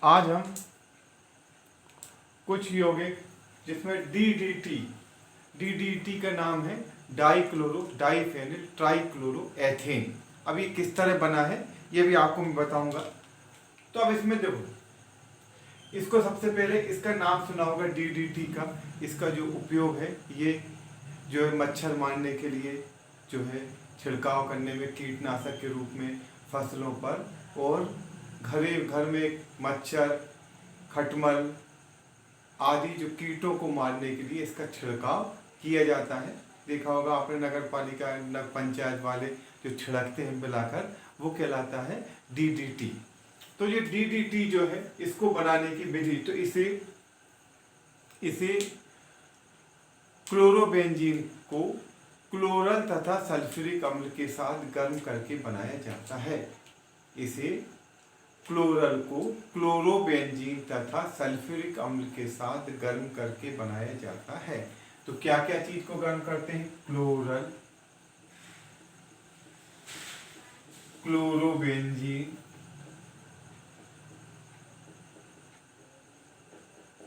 आज हम कुछ यौगिक जिसमें डीडीटी का नाम है डाइक्लोरो डाइफेनिल ट्राइक्लोरो एथेन। अब ये किस तरह बना है ये भी आपको मैं बताऊंगा। तो अब इसमें देखो, इसको सबसे पहले इसका नाम सुना होगा डीडीटी का। इसका जो उपयोग है ये जो है मच्छर मारने के लिए जो है छिड़काव करने में, कीटनाशक के रूप में फसलों पर, और घर में मच्छर खटमल आदि जो कीटों को मारने के लिए इसका छिड़काव किया जाता है। देखा होगा आपने नगर पालिका पंचायत वाले जो छिड़कते हैं मिलाकर, वो कहलाता है डीडीटी। तो ये डीडीटी जो है इसको बनाने की विधि, तो इसे क्लोरोबेंजीन को क्लोरल तथा सल्फ्यूरिक अम्ल के साथ गर्म करके बनाया जाता है। इसे क्लोरल को क्लोरोबेंजीन तथा सल्फ्यूरिक अम्ल के साथ गर्म करके बनाया जाता है। तो क्या क्या चीज को गर्म करते हैं? क्लोरल, क्लोरोबेंजीन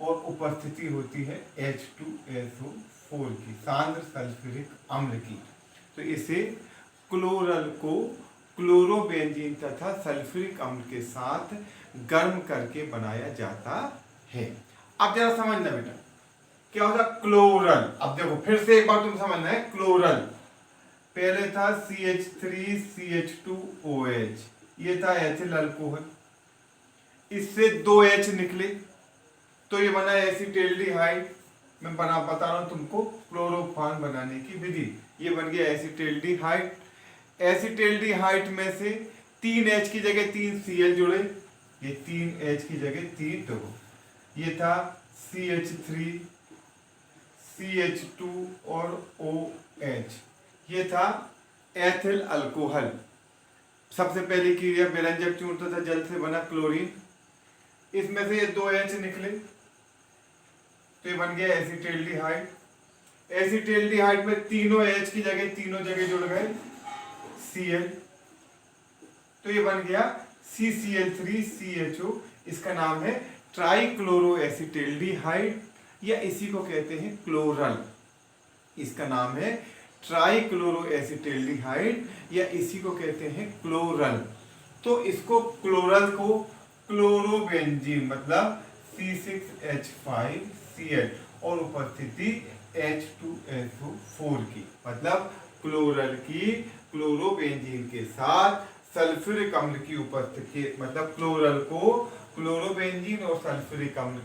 और उपस्थिति होती है H2SO4 की, सांद्र सल्फ्यूरिक अम्ल की। तो इसे क्लोरल को क्लोरोबेंजीन तथा सल्फ्यूरिक अम्ल के साथ गर्म करके बनाया जाता है। अब जरा समझना बेटा क्या होता क्लोरल। अब देखो फिर से एक बार तुम समझना है। क्लोरल पहले था CH3CH2OH, ये था एथिल अल्कोहल, इससे 2 H निकले तो ये बना एसिटेल्डिहाइड। मैं बता रहा हूं तुमको क्लोरोफॉर्म बनाने की विधि। ये बन गया एसिटेल्डिहाइड। एसिटेल्डिहाइड में से 3 H की जगह 3 Cl जुड़े, ये 3 H की जगह 3, तो ये था CH3 CH2 और OH, ये था एथिल अल्कोहल। सबसे पहली क्रिया व्यंजक चूर्ण तथा जल से बना क्लोरीन, इसमें से ये 2 H निकले तो ये बन गया एसिटेल्डिहाइड। एसिटेल्डिहाइड में तीनों H की जगह तीनों जगह जुड़ गए Cl, तो ये बन गया CCl3CHO। इसका नाम है ट्राइक्लोरो एसिटेल्डिहाइड, या इसी को कहते हैं क्लोरल। इसका नाम है ट्राइक्लोरो एसिटेल्डिहाइड, या इसी को कहते हैं क्लोरल। तो इसको क्लोरल को क्लोरोबेंजीन मतलब C6H5Cl और उपस्थिति H2SO4 की, मतलब क्लोरल की क्लोरोबेंजीन के साथ सल्फ्यूरिक अम्ल की उपस्थिति, मतलब क्लोरल को क्लोरोबेंजीन और सल्फ्यूरिक अम्ल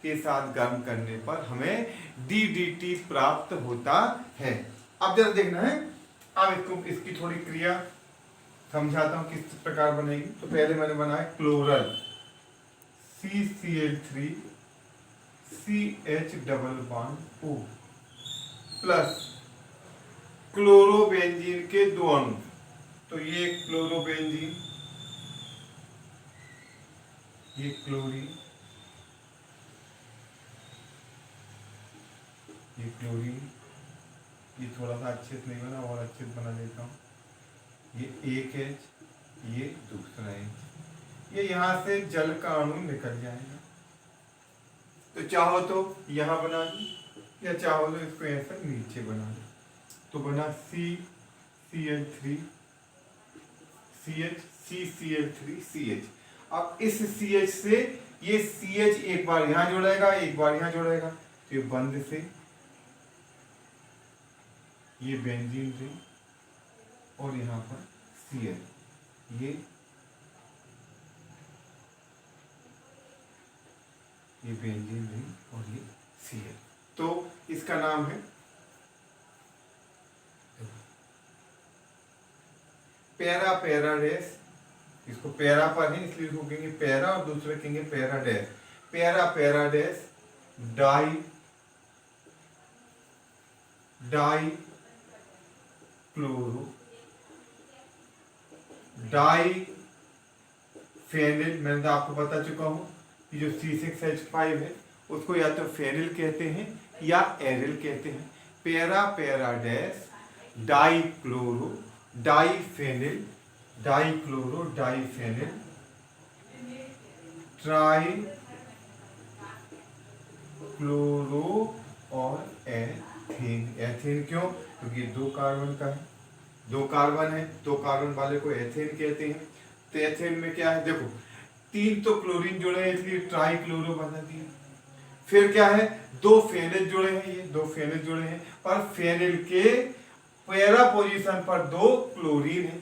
के साथ गर्म करने पर हमें डीडीटी प्राप्त होता है। अब जरा देखना है, अब इसकी थोड़ी क्रिया समझाता हूं किस प्रकार बनेगी। तो पहले मैंने बनाया क्लोरल CCl3CH+O प्लस क्लोरोबेंजीन के 2 अणु, तो ये क्लोरोबेंजीन, ये क्लोरीन, ये क्लोरीन, ये थोड़ा सा अच्छे से नहीं बना और अच्छे से बना देता हूँ। ये एक H, ये दूसरा H, ये यहां से जल का अणु निकल जाएगा। तो चाहो तो यहां बना दो, या चाहो तो इसको ऐसा नीचे बना दो, तो बना CCl3CH। अब इस CH से ये CH एक बार यहां जोड़ेगा, एक बार यहां जोड़ेगा, तो ये बंद से ये बेंजीन रिंग और यहां पर Cl, ये बेंजीन रिंग और ये Cl। तो इसका नाम है पैरा पैराडेस। इसको पैरा पर है इसलिए इसको कहेंगे पैरा, और दूसरे कहेंगे पैराडेस। Para पैराडेस diphenyl. मैंने तो आपको बता चुका हूं कि जो C6H5 है उसको या तो फेनिल कहते हैं या एरिल कहते हैं। पैरा पैराडेस डाइक्लोरो डाइफेनिल ट्राई क्लोरो और एथेन। एथेन क्यों? क्योंकि ये 2 कार्बन का है, 2 कार्बन है, 2 कार्बन वाले को एथेन कहते हैं। तो एथेन में क्या है, देखो 3 तो क्लोरीन जुड़े हैं इसलिए ट्राई क्लोरो बना दिया। फिर क्या है, 2 फेनिल जुड़े हैं, ये 2 फेनिल जुड़े हैं, पर फेनिल के पैरा पोजीशन पर 2 क्लोरीन है।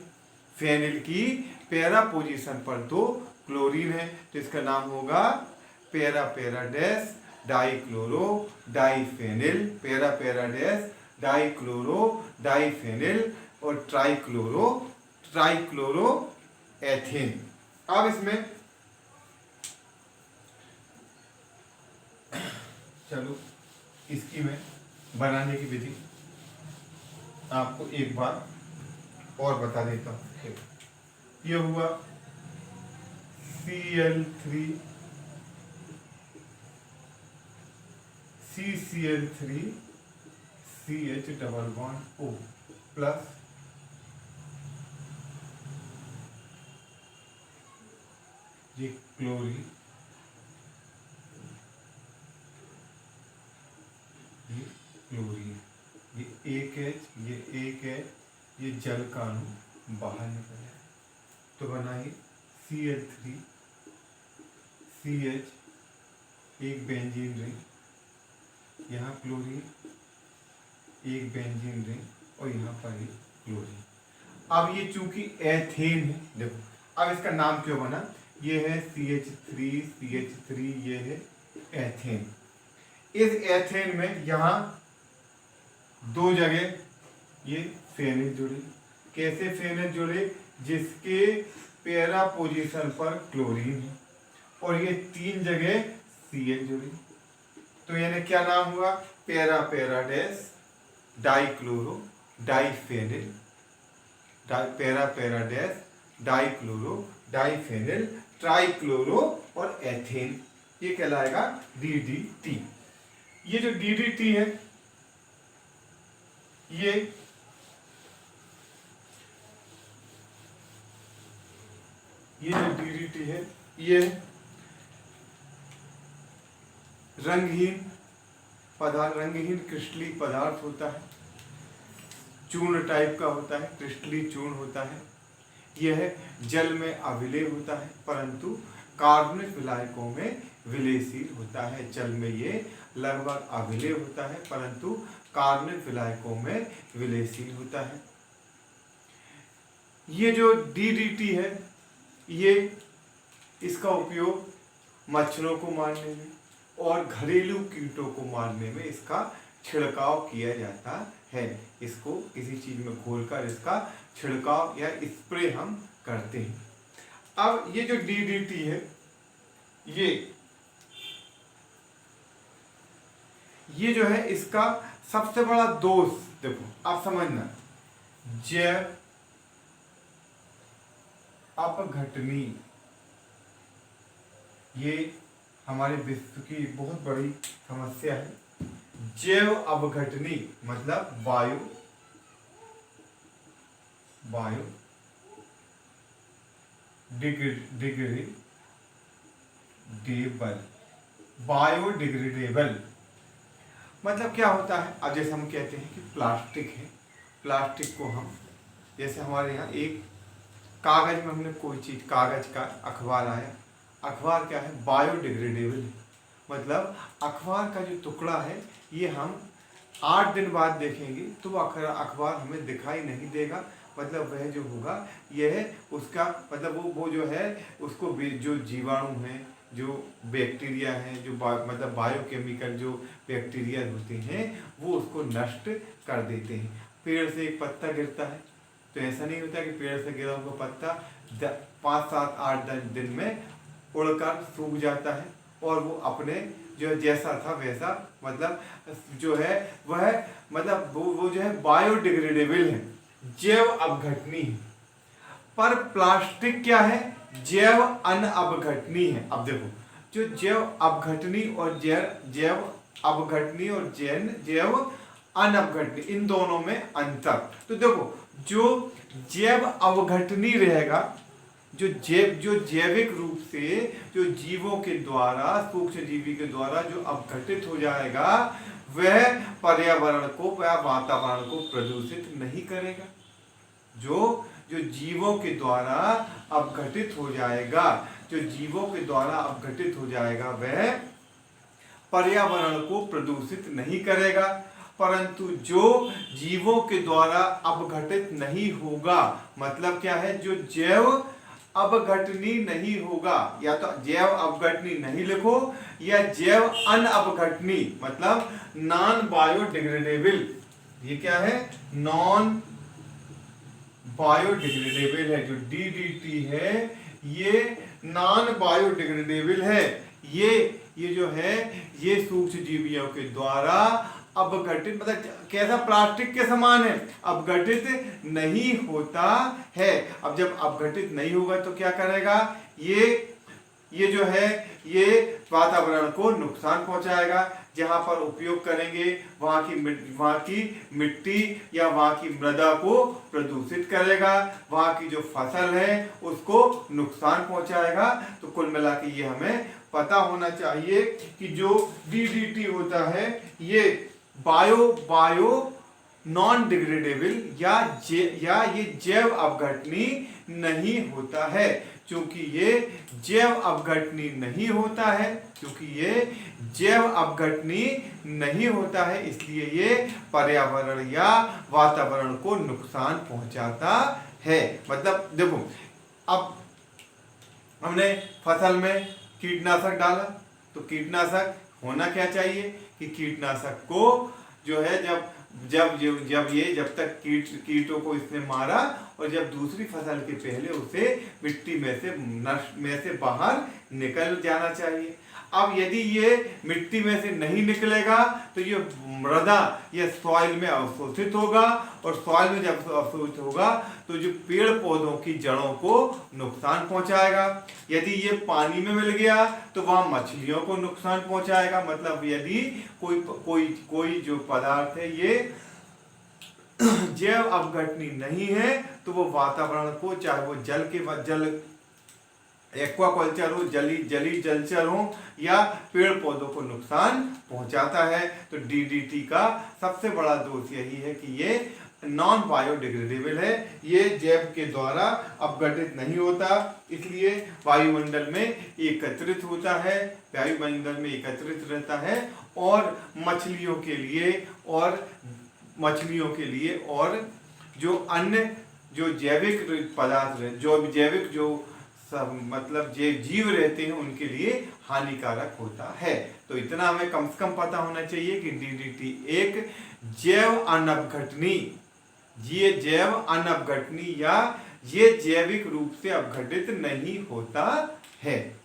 फेनिल की पैरा पोजीशन पर 2 क्लोरीन है, तो इसका नाम होगा para para dash dichloro diphenyl. Para para dash dichloro diphenyl और ट्राइक्लोरो एथेन। अब इसमें चलो इसकी मैं बनाने की विधि आपको एक बार और बता देता हूँ। ये हुआ Cl3 CCl3 CH double bond O plus ये क्लोरीन, ये क्लोरीन, ये एक H, ये एक H, ये जल का अणु बाहर निकल जाए तो बना ही Cl3 CH, एक बेंजीन रिंग, यहाँ क्लोरीन, एक बेंजीन रिंग और यहाँ पर एक क्लोरीन। अब ये चूंकि एथेन है, देखो अब इसका नाम क्यों बना, ये है CH3 ये है एथेन। इस एथेन में यहाँ 2 जगह ये फेनिल जुड़े। कैसे फेनिल जुड़े? जिसके पैरा पोजीशन पर क्लोरीन है, और ये 3 जगह Cl जुड़ी, तो यानी क्या नाम हुआ, para para dash dichloro diphenyl, para para dash dichloro diphenyl trichloro और एथेन, ये कहलाएगा DDT। ये जो DDT है ये जो DDT है ये रंगहीन पदार्थ, रंगहीन क्रिस्टली पदार्थ होता है, चूर्ण टाइप का होता है, क्रिस्टली चूर्ण होता है। यह जल में अविलेय होता है परंतु कार्बनिक विलायकों में विलेयशील होता है। जल में ये लगभग अविलेय होता है परंतु कार्बनिक विलायकों में विलेयशील होता है। ये जो DDT है ये इसका उपयोग मच्छरों को मारने में और घरेलू कीटों को मारने में इसका छिड़काव किया जाता है। इसको किसी चीज में घोलकर इसका छिड़काव या स्प्रे हम करते हैं। अब ये जो DDT है ये जो है इसका सबसे बड़ा दोष, देखो आप समझना, जैव अपघटनी, ये हमारे विश्व की बहुत बड़ी समस्या है। जैव अपघटनी मतलब वायु बायोडिग्रेडेबल मतलब क्या होता है। अब जैसे हम कहते हैं कि प्लास्टिक है, प्लास्टिक को हम जैसे हमारे यहाँ एक कागज में हमने कोई चीज, कागज का अखबार आया, अखबार क्या है, बायोडिग्रेडेबल है। मतलब अखबार का जो टुकड़ा है ये हम 8 दिन बाद देखेंगे तो अखबार हमें दिखाई नहीं देगा। मतलब वह जो होगा यह उसका मतलब वो जो है उसको जो जीवाणु हैं, जो बैक्टीरिया हैं, जो मतलब बायोकेमिकल जो बैक्टीरिया होते हैं वो उसको नष्ट कर देते हैं। पेड़ से एक पत्ता गिरता है तो ऐसा नहीं होता कि पेड़ से गिरा हुआ पत्ता 5, 7, 8 दिन में उड़कर सूख जाता है और वो अपने जो जैसा था वैसा मतलब जो है वह मतलब वो जो है बायोडिग्रेडेबल है, जैव अपघटनी है। पर प्लास्टिक क्या है, जैव अनअपघटनी है। अब देखो जो जैव अपघटनी और जैव अपघटनी और जैव अनअपघटनी, इन दोनों में अंतर। तो देखो जो जैव अपघटनी रहेगा जो जैविक रूप से जो जीवों के द्वारा, सूक्ष्म जीवी के द्वारा जो अपघटित हो जाएगा, वह पर्यावरण को या वातावरण को प्रदूषित नहीं करेगा। जो जो जीवों के द्वारा अपघटित हो जाएगा, जो जीवों के द्वारा अपघटित हो जाएगा, वह पर्यावरण को प्रदूषित नहीं करेगा। परंतु जो जीवों के द्वारा अपघटित नहीं होगा, मतलब क्या है, जो जैव अपघटनी नहीं होगा, या तो जैव अपघटनी नहीं लिखो या जैव अनअपघटनी, मतलब नॉन बायोडिग्रेडेबल। ये क्या है, नॉन बायोडिग्रेडेबल है। जो DDT है ये नॉन बायोडिग्रेडेबल है। ये जो है ये सूक्ष्म जीवियों के द्वारा अपघटित, मतलब कैसा, प्लास्टिक के समान है, अपघटित नहीं होता है। अब जब अपघटित नहीं होगा तो क्या करेगा, ये जो है ये वातावरण को नुकसान पहुंचाएगा। जहां पर उपयोग करेंगे वहां की मिट्टी या वहां की मृदा को प्रदूषित करेगा, वहां की जो फसल है उसको नुकसान पहुंचाएगा। तो कुल मिला के ये हमें पता होना चाहिए कि जो DDT होता है ये बायो नॉन डिग्रेडेबल या ये जैव अपघटनी नहीं होता है। क्योंकि ये जैव अपघटनी नहीं होता है, इसलिए ये पर्यावरण या वातावरण को नुकसान पहुंचाता है। मतलब देखो, अब हमने फसल में कीटनाशक डाला, तो कीटनाशक होना क्या चाहिए कि कीटनाशक को जो है जब तक कीटों को इसने मारा और जब दूसरी फसल के पहले उसे मिट्टी में से बाहर निकल जाना चाहिए। अब यदि ये मिट्टी में से नहीं निकलेगा तो ये मृदा या सॉइल में अवशोषित होगा, और सॉइल में जब अवशोषित होगा तो जो पेड़ पौधों की जड़ों को नुकसान पहुंचाएगा। यदि ये पानी में मिल गया तो वहां मछलियों को नुकसान पहुंचाएगा। मतलब यदि कोई जो पदार्थ है ये जैव अपघटनी नहीं है तो वो वातावरण को, चाहे वो जल एक्वाकल्चर हो, जली जलचर हो या पेड़ पौधों को नुकसान पहुंचाता है। तो DDT का सबसे बड़ा दोष यही है कि ये नॉन बायोडिग्रेडेबल है, ये जैव के द्वारा अपघटित नहीं होता, इसलिए वायुमंडल में एकत्रित होता है, वायुमंडल में एकत्रित रहता है और मछलियों के लिए और जो अन्य जो जैविक पदार्थ है, मतलब जीव रहते हैं उनके लिए हानिकारक होता है। तो इतना हमें कम से कम पता होना चाहिए कि DDT एक जैव अनअपघटनी या ये जैविक रूप से अपघटित नहीं होता है,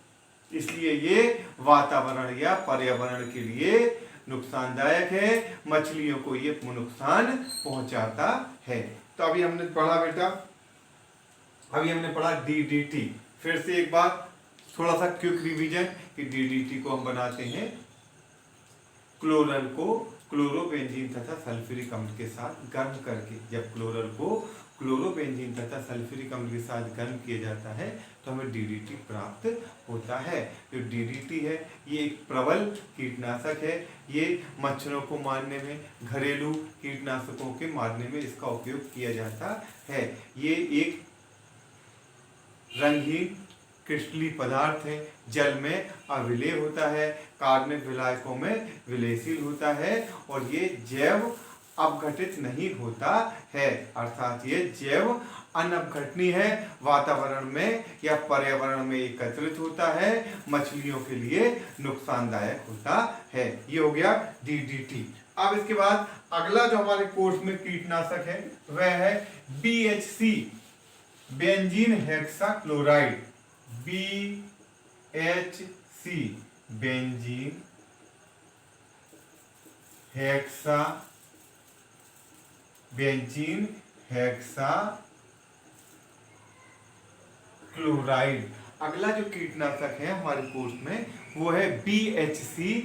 इसलिए ये वातावरण या पर्यावरण के लिए नुकसानदायक है, मछलियों को ये नुकसान पहुंचाता है। तो अभी हमने पढ़ा DDT। फिर से एक बार थोड़ा सा क्विक रिवीजन कि DDT को हम बनाते हैं क्लोरल को क्लोरोबेंजीन तथा सल्फ्यूरिक अम्ल के साथ गर्म करके। जब क्लोरल को क्लोरोबेंजीन तथा सल्फ्यूरिक अम्ल के साथ गर्म किया जाता है तो हमें DDT प्राप्त होता है। जो DDT है ये एक प्रबल कीटनाशक है, ये मच्छरों को मारने में, घरेलू कीटनाशकों के मारने में इसका उपयोग किया जाता है। ये एक रंगहीन क्रिस्टलीय पदार्थ है, जल में अविलेय होता है, कार्बनिक विलायकों में विलयशील होता है और ये जैव अपघटित नहीं होता है, अर्थात ये जैव अनअपघटनीय है, वातावरण में या पर्यावरण में एकत्रित होता है, मछलियों के लिए नुकसानदायक होता है। ये हो गया DDT। अब इसके बाद अगला जो हमारे कोर्स में कीटनाशक है वह है BHC, benzene hexachloride. BHC benzene hexachloride. अगला जो कीटनाशक है हमारे कोर्स में वो है BHC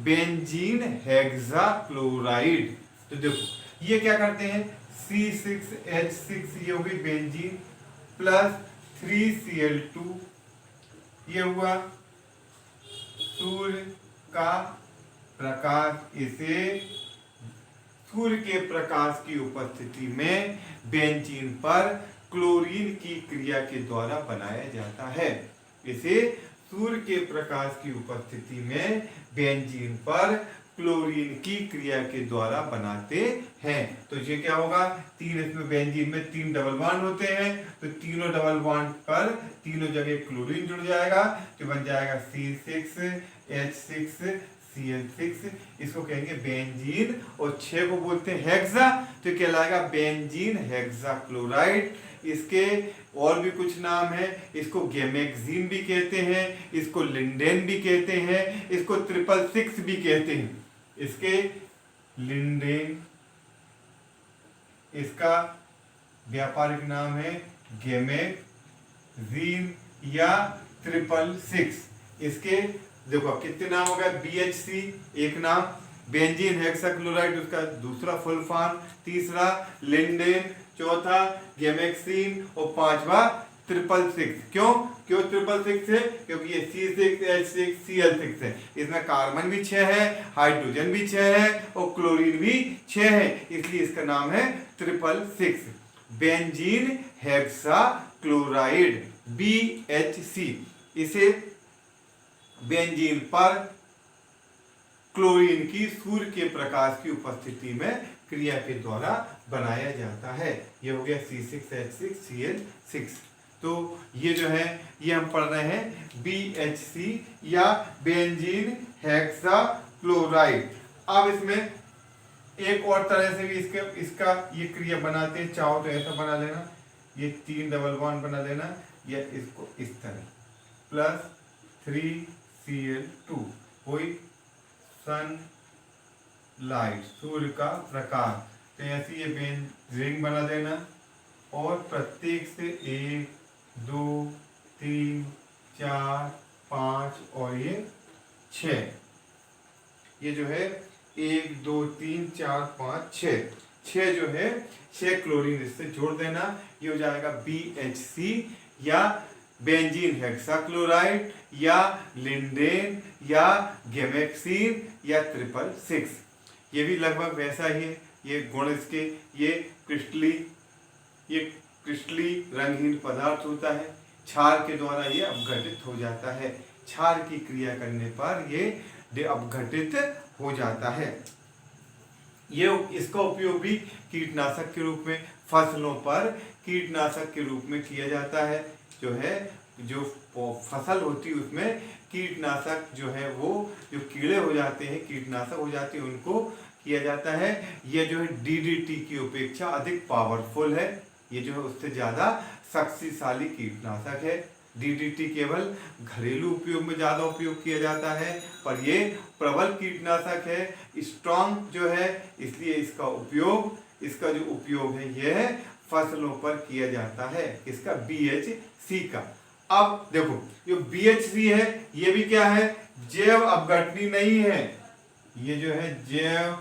बेंजीन हेक्साक्लोराइड। तो देखो ये क्या करते हैं, C6H6 ये होगी बेंजीन प्लस 3Cl2। ये हुआ सूर्य का प्रकाश। इसे सूर्य के प्रकाश की उपस्थिति में बेंजीन पर क्लोरीन की क्रिया के द्वारा बनाया जाता है। इसे सूर्य के प्रकाश की उपस्थिति में बेंजीन पर क्लोरीन की क्रिया के द्वारा बनाते हैं। तो ये क्या होगा, तीन इसमें बेंजीन में 3 डबल बॉन्ड होते हैं, तो तीनों डबल बॉन्ड पर तीनों जगह क्लोरीन जुड़ जाएगा, तो बन जाएगा C6H6Cl6। इसको कहेंगे बेंजीन। और 6 को बोलते हैं हेक्सा, तो कहलाएगा बेंजीन हेक्साक्लोराइड। इसके और भी कुछ नाम है, इसको गेमेक्सिन भी कहते हैं, इसको लिंडेन भी कहते हैं, इसको 666 भी कहते हैं। इसके लिंडेन, इसका व्यापारिक नाम है गेमेक्सिन या 666। इसके देखो कितने नाम हो गए, BHC एक नाम, बेंजीन हेक्साक्लोराइड उसका दूसरा फुल फॉर्म, तीसरा लिंडेन, चौथा गेमेक्सिन और पांचवा 666। क्यों 666 है? क्योंकि ये C6H6Cl6 है। इसमें कार्बन भी 6 है, हाइड्रोजन भी 6 है और क्लोरीन भी 6 है, इसलिए इसका नाम है 666 बेंजीन हेक्साक्लोराइड BHC। इसे बेंजीन पर क्लोरीन की सूर्य के प्रकाश की उपस्थिति में क्रिया के द्वारा बनाया जाता है। ये हो गया C6H6Cl6। तो ये जो है ये हम पढ़ रहे हैं BHC या बेंजीन हेक्साक्लोराइड। अब इसमें एक और तरह से भी इसका ये क्रिया बनाते हैं। चाहो तो ऐसा बना लेना, ये 3 डबल बॉन्ड बना लेना, या इसको इस तरह +3Cl2 कोई सन लाइट, सूर्य का प्रकाश। तो ऐसी ये रिंग बना देना और प्रत्येक से 1 2 3 4 5 और ये 6, ये जो है 1 2 3 4 5 6 जो है 6 क्लोरीन इससे जोड़ देना। ये हो जाएगा BHC या बेंजीन हेक्साक्लोराइड या लिंडेन या गेमेक्सिन या 666। ये भी लगभग वैसा ही है। ये गुण इसके, ये क्रिस्टली रंगहीन पदार्थ होता है, क्षार के द्वारा ये अपघटित हो जाता है। क्षार की क्रिया करने पर ये अपघटित हो जाता है। ये इसका उपयोग भी कीटनाशक के रूप में, फसलों पर कीटनाशक के रूप में किया जाता है। जो फसल होती है उसमें कीटनाशक जो है वो जो कीड़े हो जाते हैं, कीटनाशक हो जाते हैं, उनको किया जाता है। ये जो है DDT की अपेक्षा अधिक पावरफुल है। ये जो है उससे ज़्यादा शक्तिशाली कीटनाशक है। DDT केवल घरेलू उपयोग में ज़्यादा उपयोग किया जाता है, पर ये प्रबल कीटनाशक है, स्ट्रॉन्ग जो है, इसलिए इसका जो उपयोग है यह फसलों पर किया जाता है। इसका BHC का। अब देखो जो BHC है ये भी क्या है, जैव अपघटनी नहीं है। ये जो है जैव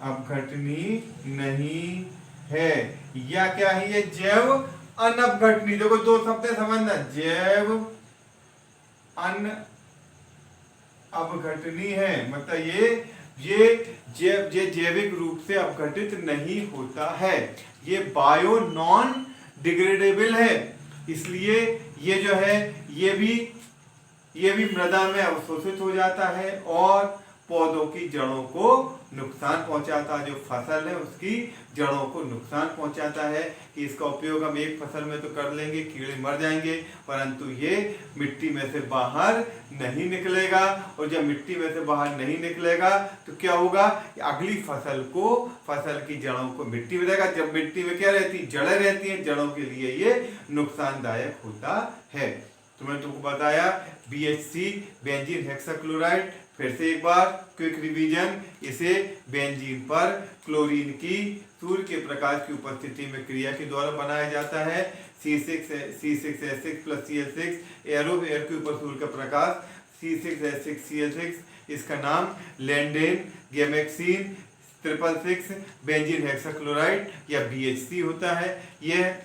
अपघटनी नहीं है, या क्या है, ये जैव अनअपघटनी। देखो दो शब्द समझना, जैव अनअपघटनी है, मतलब ये जैविक रूप से अपघटित नहीं होता है। ये बायो नॉन डिग्रेडेबल है, इसलिए ये जो है ये भी मृदा में अवशोषित हो जाता है और पौधों की जड़ों को नुकसान पहुंचाता है। जो फसल है उसकी जड़ों को नुकसान पहुंचाता है। कि इसका उपयोग हम एक फसल में तो कर लेंगे, कीड़े मर जाएंगे, परंतु ये मिट्टी में से बाहर नहीं निकलेगा। और जब मिट्टी में से बाहर नहीं निकलेगा तो क्या होगा, अगली फसल की जड़ों को मिट्टी में रहेगा। जब मिट्टी में क्या रहती है, जड़ें रहती हैं, जड़ों के लिए ये नुकसानदायक होता है। तो मैंने तुमको बताया BHC बेंजीन हेक्साक्लोराइड। फिर से एक बार क्विक रिवीजन, इसे बेंजीन पर क्लोरीन की सूर्य के प्रकाश की उपस्थिति में क्रिया के द्वारा बनाया जाता है। C6H6 + Cl6 एयर के ऊपर सूर्य का प्रकाश, C6H6Cl6, इसका नाम लिंडेन, गेमेक्सिन, 666 बेंजीन हेक्साक्लोराइड या BHC होता है। यह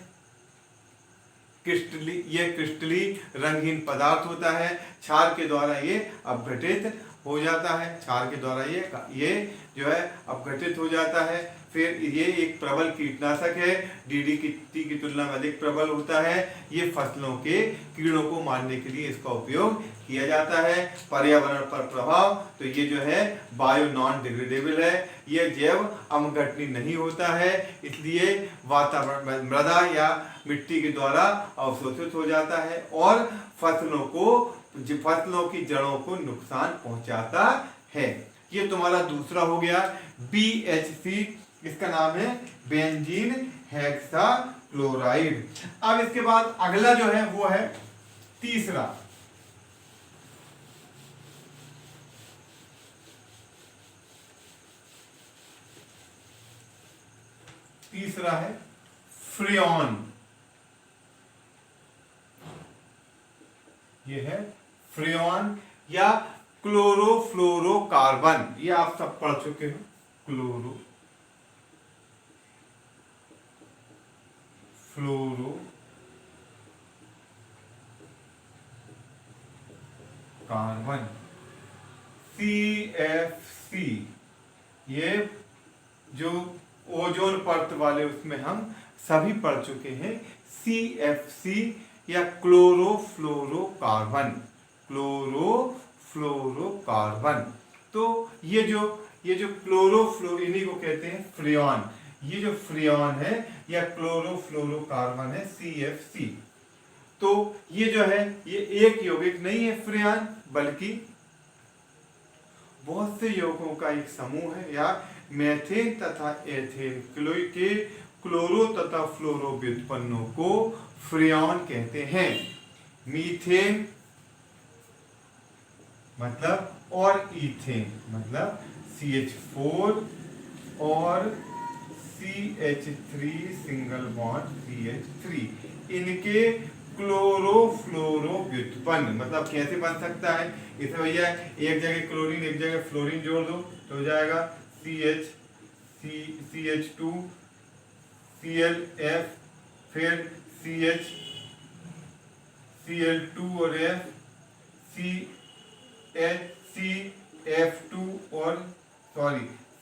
ये क्रिस्टली रंगहीन पदार्थ होता है। क्षार के द्वारा ये अपघटित हो जाता है। क्षार के द्वारा ये जो है अपघटित हो जाता है। फिर ये एक प्रबल कीटनाशक है, डीडीटी की तुलना में अधिक प्रबल होता है। ये फसलों के कीड़ों को मारने के लिए इसका उपयोग किया जाता है। पर्यावरण पर प्रभाव, तो ये जो है बायो नॉन डिग्रेडेबल है, ये जैव अपघटनीय नहीं होता है, इसलिए वातावरण मृदा या मिट्टी के द्वारा अवशोषित हो जाता है और फसलों की जड़ों को नुकसान पहुंचाता है। ये तुम्हारा दूसरा हो गया BHC, इसका नाम है बेंजीन हेक्साक्लोराइड। अब इसके बाद अगला जो है वो है तीसरा है फ्रियोन। ये है फ्रियोन या क्लोरोफ्लोरोकार्बन, ये आप सब पढ़ चुके हो। क्लोरोफ्लोरोकार्बन CFC, ये जो ओजोन परत वाले उसमें हम सभी पढ़ चुके हैं। CFC या क्लोरोफ्लोरोकार्बन। तो ये जो इन्हीं को कहते हैं फ्रियोन। ये जो फ्रियोन है या क्लोरोफ्लोरोकार्बन है CFC। तो ये जो है ये एक यौगिक नहीं है फ्रियोन, बल्कि बहुत से यौगिकों का एक समूह है। या मेथेन तथा एथेन के क्लोरो तथा फ्लोरो व्युत्पन्नों को फ्रियोन कहते हैं। मीथेन मतलब और इथेन मतलब CH4 और CH3 सिंगल बॉन्ड CH3, इनके क्लोरोफ्लोरो व्युत्पन्न मतलब कैसे बन सकता है? इसमें भैया एक जगह क्लोरीन एक जगह फ्लोरीन जोड़ दो तो हो जाएगा CH2 ClF, फिर Cl2 और F, CF2 और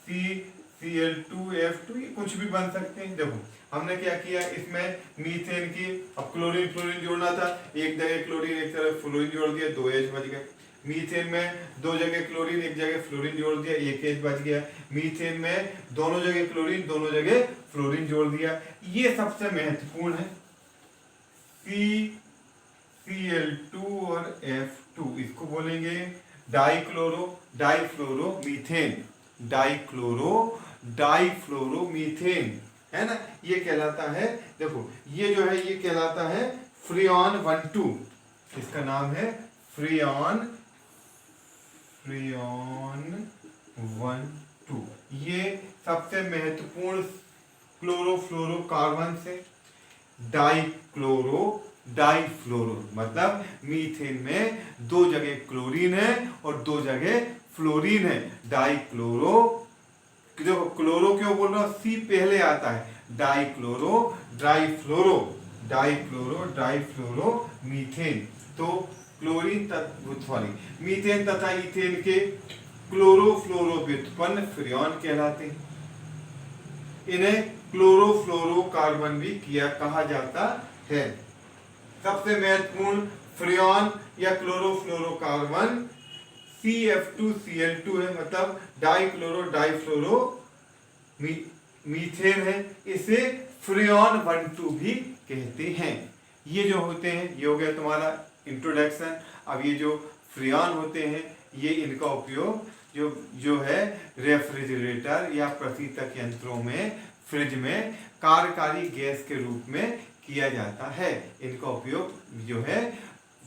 Cl2F2, ये कुछ भी बन सकते हैं। देखो हमने क्या किया, इसमें मीथेन की अब क्लोरीन जोड़ना था, एक जगह क्लोरीन एक तरफ फ्लोरीन जोड़ दिया, 2 H बच गए। मीथेन में 2 जगह क्लोरीन एक जगह फ्लोरीन जोड़ दिया, 1 H बच गया। मीथेन में दोनों जगह क्लोरीन दोनों जगह फ्लोरीन जोड़ दिया। ये सबसे महत्वपूर्ण है Cl2 और F2, इसको बोलेंगे डाइफ्लोरोमीथेन, है ना, ये कहलाता है। देखो ये जो है ये कहलाता है फ्रियोन 1,2, इसका नाम है फ्रियोन 1,2। ये सबसे महत्वपूर्ण क्लोरोफ्लोरोकार्बन से डाइफ्लोरो मतलब मीथेन में 2 जगह क्लोरीन है और 2 जगह फ्लोरीन है। डाइक्लोरो, देखो क्लोरो क्यों बोल रहा हूं, C पहले आता है। डाइफ्लोरो मीथेन। तो मीथेन तथा इथेन के क्लोरोफ्लोरो व्युत्पन्न फ्रियोन कहलाते हैं। इन्हें क्लोरोफ्लोरोकार्बन भी कहा जाता है। सबसे महत्वपूर्ण फ्रियोन या क्लोरोफ्लोरोकार्बन CF2Cl2 है, मतलब डाइफ्लोरो मीथेन है। इसे फ्रियोन 1,2 भी कहते हैं। ये जो होते हैं, ये हो गया तुम्हारा इंट्रोडक्शन। अब ये जो फ्रियोन होते हैं, ये इनका उपयोग जो है रेफ्रिजरेटर या प्रशीतक यंत्रों में, फ्रिज में कार्यकारी गैस के रूप में किया जाता है। इनका उपयोग जो है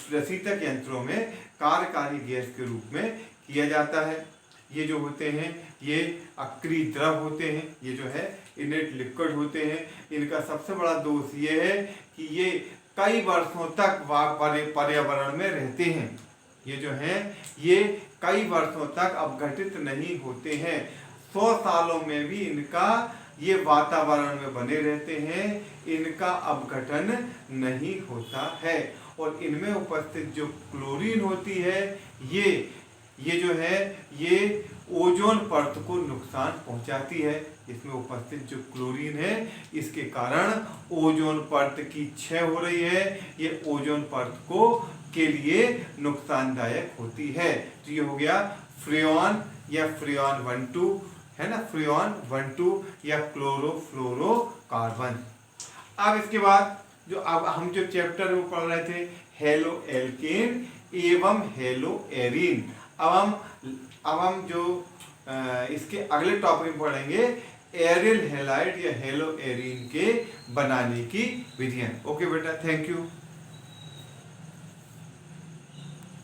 प्रशीतक यंत्रों में कार्यकारी गैस के रूप में किया जाता है। ये जो होते हैं ये अक्रिय द्रव होते हैं, ये जो है इनेट लिक्विड होते हैं। इनका सबसे बड़ा दोष ये है कि ये कई वर्षों तक पर्यावरण में रहते हैं। ये जो है ये कई वर्षों तक अपघटित नहीं होते हैं। 100 सालों में भी इनका ये वातावरण में बने रहते हैं, इनका अपघटन नहीं होता है और इनमें उपस्थित जो क्लोरीन होती है ये जो है ये ओजोन परत को नुकसान पहुंचाती है। इसमें उपस्थित जो क्लोरीन है इसके कारण ओजोन परत की क्षय हो रही है, ये ओजोन परत को के लिए नुकसानदायक होती है। तो ये हो गया फ्रेऑन या फ्रेऑन 1,2 है ना, फ्रेऑन 1,2 या क्लोरोफ्लोरोकार्बन। अब इसके बाद जो अब हम जो चैप्टर में पढ़ रहे थे हेलो एल्केन एवं हेलो एरीन, अब हम जो इसके अगले टॉपिक में पढ़ेंगे एरिल हैलाइड या हेलो एरीन के बनाने की विधियां। ओके बेटा, थैंक यू।